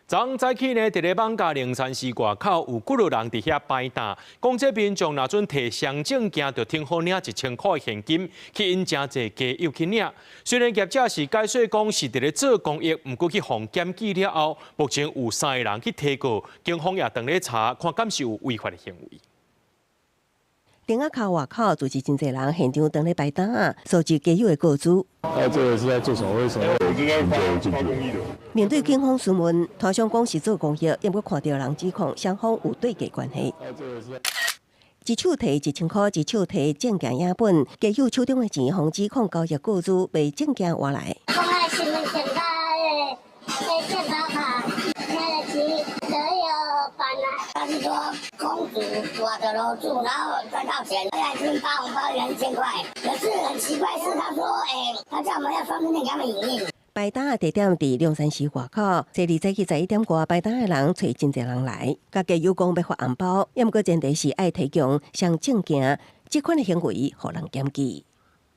昨早起呢，伫咧艋舺灵山寺外口有几落人伫遐摆摊，讲这民众若准摕双证件，就听好领1000块现金去因真济家友去领。虽然业者是解说讲是伫咧做公益，毋过去防检举了后，目前有3个人去提告，警方也当咧查，看敢是有违法的行为。丁仔口外口就是真侪人现场当咧摆摊啊，收集家友的告知。这个是在做什么？为什么面对警方询问，他想讲是做公益，因为看到人指控双方有对价关系。一手提1000块，一手提证件影本，家友手中的钱，防指控交易告知被证件换来。我的身份证卡健保卡，那个钱都有办啊。他是说公主我的楼主，然后赚到钱，来这边发红包1000块。可是很奇怪是，他说，他叫我们要双证件给他们影印。摆摊的地点伫龙山寺外口，坐2早起11点外摆摊的人找真侪人来，甲家友讲要发红包，也毋过前提是爱提供相证件，这款的行为互人检举。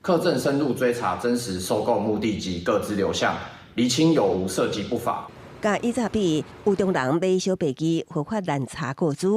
课证深入追查真实收购目的及各资流向，厘清有无涉及不法。甲以早比有中人买小飞机合法滥查告知，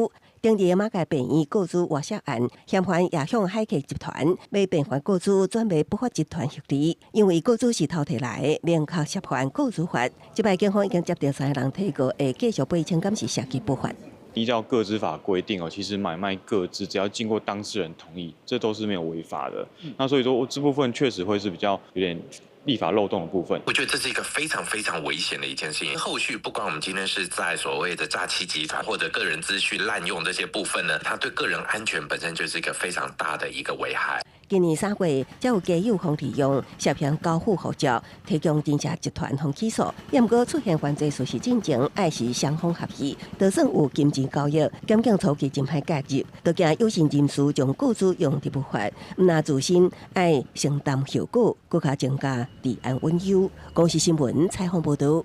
定日马街病院告知外泄案，嫌犯也向海客集团买病犯告知转卖不法集团获利，因为告知是偷摕来，免靠涉犯告知法。这摆警方已经接到3个人提告，会继续赔钱，敢是涉及不法。依照个资法规定其实买卖个资只要经过当事人同意，这都是没有违法的。那所以说这部分确实会是比较有点立法漏洞的部分。我觉得这是一个非常非常危险的一件事情。后续不管我们今天是在所谓的诈欺集团或者个人资讯滥用这些部分呢，它对个人安全本身就是一个非常大的一个危害。今年3月，才有家友方利用涉嫌交付护照，提供真正集团方起诉，也毋过出现犯罪事实进程，爱是双方合意，就算有金钱交易，检警初期真歹介入，就惊有心人士将告知用伫不法，毋那自身爱承担后果，更加增加治安隐忧。公视新闻采访报道。